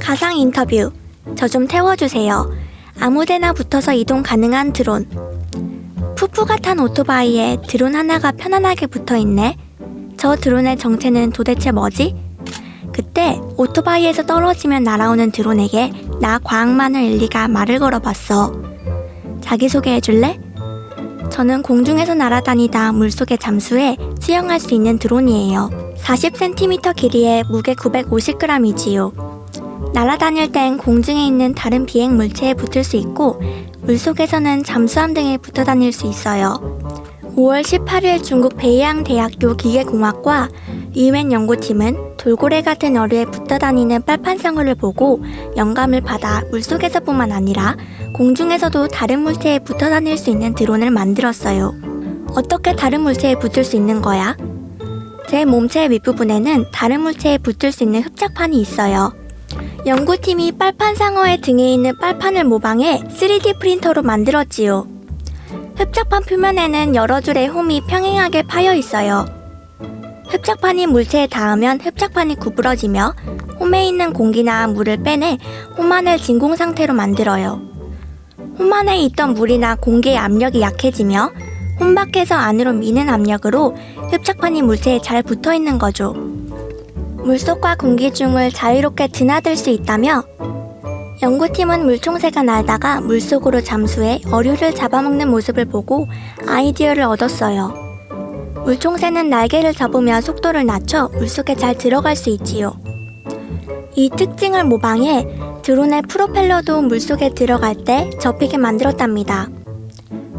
가상 인터뷰. 저 좀 태워주세요. 아무데나 붙어서 이동 가능한 드론. 푸푸가 탄 오토바이에 드론 하나가 편안하게 붙어있네. 저 드론의 정체는 도대체 뭐지? 그때 오토바이에서 떨어지면 날아오는 드론에게 나 과학마늘 엘리가 말을 걸어봤어. 자기소개해줄래? 저는 공중에서 날아다니다 물속에 잠수해 수영할 수 있는 드론이에요. 40cm 길이에 무게 950g이지요. 날아다닐 땐 공중에 있는 다른 비행 물체에 붙을 수 있고 물속에서는 잠수함 등에 붙어 다닐 수 있어요. 5월 18일 중국 베이앙대학교 기계공학과 리웬 연구팀은 돌고래 같은 어류에 붙어 다니는 빨판상어를 보고 영감을 받아 물속에서뿐만 아니라 공중에서도 다른 물체에 붙어 다닐 수 있는 드론을 만들었어요. 어떻게 다른 물체에 붙을 수 있는 거야? 제 몸체 윗부분에는 다른 물체에 붙을 수 있는 흡착판이 있어요. 연구팀이 빨판상어의 등에 있는 빨판을 모방해 3D 프린터로 만들었지요. 흡착판 표면에는 여러 줄의 홈이 평행하게 파여 있어요. 흡착판이 물체에 닿으면 흡착판이 구부러지며 홈에 있는 공기나 물을 빼내 홈 안을 진공 상태로 만들어요. 홈 안에 있던 물이나 공기의 압력이 약해지며 홈 밖에서 안으로 미는 압력으로 흡착판이 물체에 잘 붙어 있는 거죠. 물속과 공기 중을 자유롭게 드나들 수 있다며 연구팀은 물총새가 날다가 물속으로 잠수해 어류를 잡아먹는 모습을 보고 아이디어를 얻었어요. 물총새는 날개를 접으며 속도를 낮춰 물속에 잘 들어갈 수 있지요. 이 특징을 모방해 드론의 프로펠러도 물속에 들어갈 때 접히게 만들었답니다.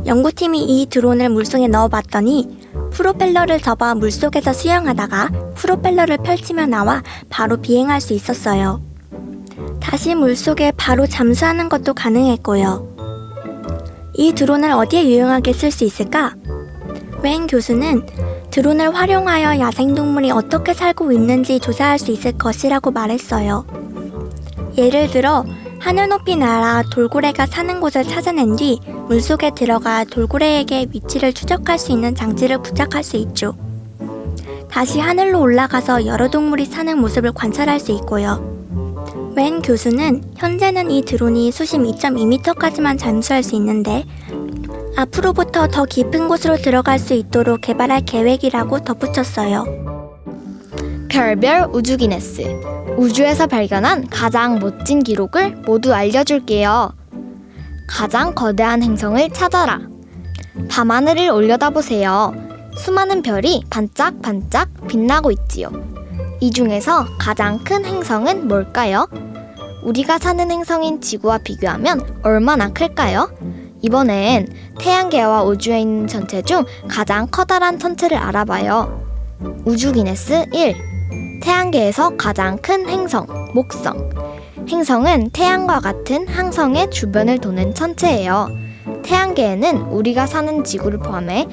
연구팀이 이 드론을 물속에 넣어봤더니 프로펠러를 접어 물속에서 수영하다가 프로펠러를 펼치며 나와 바로 비행할 수 있었어요. 다시 물속에 바로 잠수하는 것도 가능했고요. 이 드론을 어디에 유용하게 쓸 수 있을까? 웬 교수는 드론을 활용하여 야생동물이 어떻게 살고 있는지 조사할 수 있을 것이라고 말했어요. 예를 들어 하늘 높이 날아 돌고래가 사는 곳을 찾아낸 뒤 물속에 들어가 돌고래에게 위치를 추적할 수 있는 장치를 부착할 수 있죠. 다시 하늘로 올라가서 여러 동물이 사는 모습을 관찰할 수 있고요. 웬 교수는 현재는 이 드론이 수심 2.2m까지만 잠수할 수 있는데 앞으로부터 더 깊은 곳으로 들어갈 수 있도록 개발할 계획이라고 덧붙였어요. 별별 우주 기네스. 우주에서 발견한 가장 멋진 기록을 모두 알려줄게요. 가장 거대한 행성을 찾아라. 밤하늘을 올려다보세요. 수많은 별이 반짝반짝 빛나고 있지요. 이 중에서 가장 큰 행성은 뭘까요? 우리가 사는 행성인 지구와 비교하면 얼마나 클까요? 이번엔 태양계와 우주에 있는 전체 중 가장 커다란 천체를 알아봐요. 우주 기네스 1. 태양계에서 가장 큰 행성, 목성. 행성은 태양과 같은 항성의 주변을 도는 천체예요. 태양계에는 우리가 사는 지구를 포함해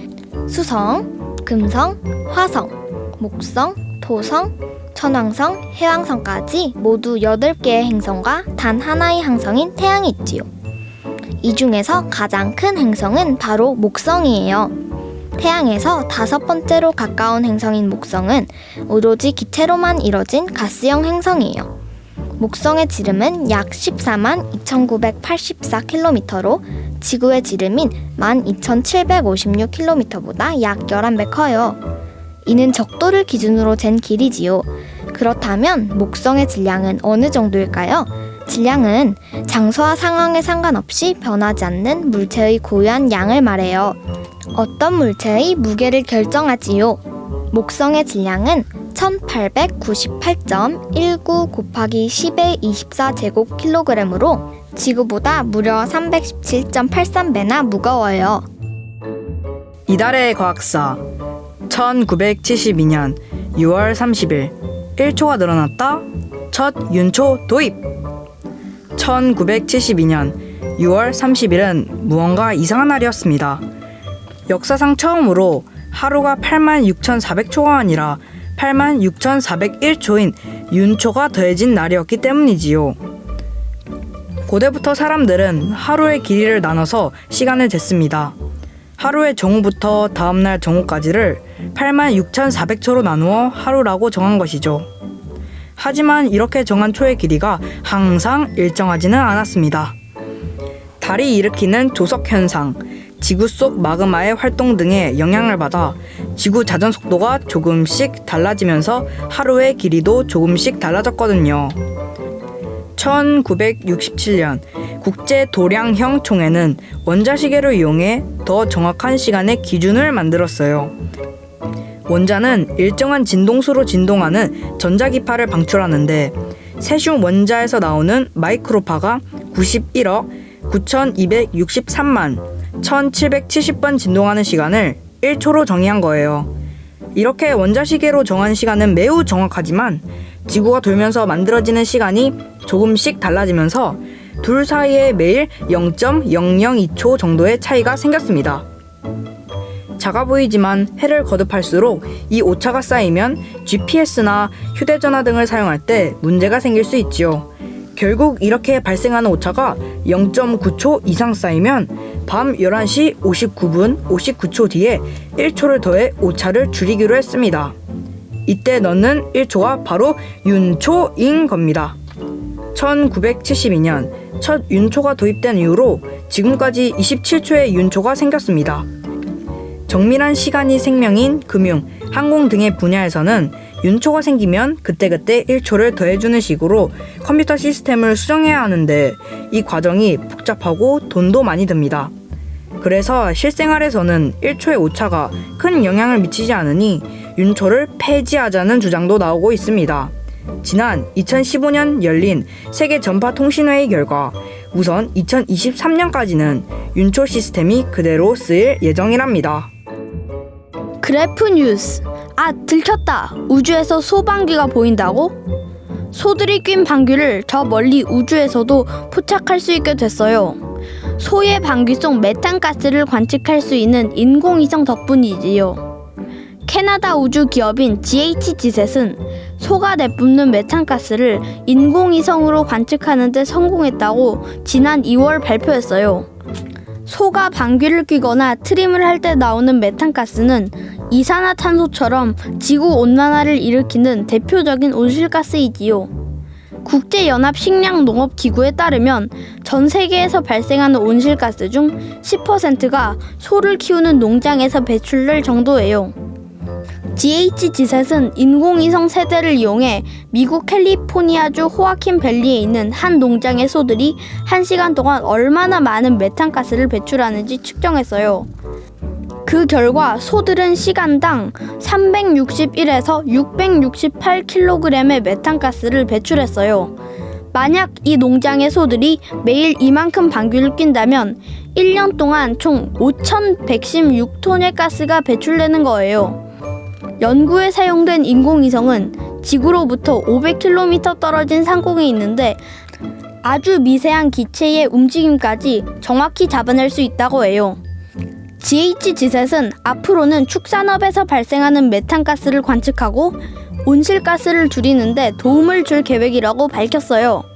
수성, 금성, 화성, 목성, 토성, 천왕성, 해왕성까지 모두 8개의 행성과 단 하나의 항성인 태양이 있지요. 이 중에서 가장 큰 행성은 바로 목성이에요. 태양에서 5번째로 가까운 행성인 목성은 오로지 기체로만 이뤄진 가스형 행성이에요. 목성의 지름은 약 14만 2984km로 지구의 지름인 12,756km보다 약 11배 커요. 이는 적도를 기준으로 잰 길이지요. 그렇다면 목성의 질량은 어느 정도일까요? 질량은 장소와 상황에 상관없이 변하지 않는 물체의 고유한 양을 말해요. 어떤 물체의 무게를 결정하지요. 목성의 질량은 1898.19 곱하기 10의 24제곱kg으로 지구보다 무려 317.83배나 무거워요. 이달의 과학사. 1972년 6월 30일 1초가 늘어났다. 첫 윤초 도입. 1972년 6월 30일은 무언가 이상한 날이었습니다. 역사상 처음으로 하루가 86,400초가 아니라 86,401초인 윤초가 더해진 날이었기 때문이지요. 고대부터 사람들은 하루의 길이를 나눠서 시간을 쟀습니다. 하루의 정오부터 다음날 정오까지를 86,400초로 나누어 하루라고 정한 것이죠. 하지만 이렇게 정한 초의 길이가 항상 일정하지는 않았습니다. 달이 일으키는 조석 현상, 지구 속 마그마의 활동 등의 영향을 받아 지구 자전 속도가 조금씩 달라지면서 하루의 길이도 조금씩 달라졌거든요. 1967년 국제 도량형 총회는 원자시계를 이용해 더 정확한 시간의 기준을 만들었어요. 원자는 일정한 진동수로 진동하는 전자기파를 방출하는데 세슘 원자에서 나오는 마이크로파가 91억 9263만 1770번 진동하는 시간을 1초로 정의한 거예요. 이렇게 원자시계로 정한 시간은 매우 정확하지만 지구가 돌면서 만들어지는 시간이 조금씩 달라지면서 둘 사이에 매일 0.002초 정도의 차이가 생겼습니다. 작아 보이지만 해를 거듭할수록 이 오차가 쌓이면 GPS나 휴대전화 등을 사용할 때 문제가 생길 수 있지요. 결국 이렇게 발생하는 오차가 0.9초 이상 쌓이면 밤 11시 59분 59초 뒤에 1초를 더해 오차를 줄이기로 했습니다. 이때 넣는 1초가 바로 윤초인 겁니다. 1972년 첫 윤초가 도입된 이후로 지금까지 27초의 윤초가 생겼습니다. 정밀한 시간이 생명인 금융, 항공 등의 분야에서는 윤초가 생기면 그때그때 1초를 더해주는 식으로 컴퓨터 시스템을 수정해야 하는데 이 과정이 복잡하고 돈도 많이 듭니다. 그래서 실생활에서는 1초의 오차가 큰 영향을 미치지 않으니 윤초를 폐지하자는 주장도 나오고 있습니다. 지난 2015년 열린 세계전파통신회의 결과 우선 2023년까지는 윤초 시스템이 그대로 쓰일 예정이랍니다. 그래프 뉴스. 아, 들켰다. 우주에서 소방귀가 보인다고? 소들이 낀 방귀를 저 멀리 우주에서도 포착할 수 있게 됐어요. 소의 방귀 속 메탄가스를 관측할 수 있는 인공위성 덕분이지요. 캐나다 우주 기업인 GHG셋은 소가 내뿜는 메탄가스를 인공위성으로 관측하는 데 성공했다고 지난 2월 발표했어요. 소가 방귀를 뀌거나 트림을 할 때 나오는 메탄가스는 이산화탄소처럼 지구온난화를 일으키는 대표적인 온실가스이지요. 국제연합식량농업기구에 따르면 전 세계에서 발생하는 온실가스 중 10%가 소를 키우는 농장에서 배출될 정도예요. GHG셋은 인공위성 세대를 이용해 미국 캘리포니아주 호아킨 밸리에 있는 한 농장의 소들이 1시간 동안 얼마나 많은 메탄가스를 배출하는지 측정했어요. 그 결과 소들은 시간당 361에서 668kg의 메탄가스를 배출했어요. 만약 이 농장의 소들이 매일 이만큼 방귀를 낀다면 1년 동안 총 5,116톤의 가스가 배출되는 거예요. 연구에 사용된 인공위성은 지구로부터 500km 떨어진 상공에 있는데 아주 미세한 기체의 움직임까지 정확히 잡아낼 수 있다고 해요. GHG셋은 앞으로는 축산업에서 발생하는 메탄가스를 관측하고 온실가스를 줄이는 데 도움을 줄 계획이라고 밝혔어요.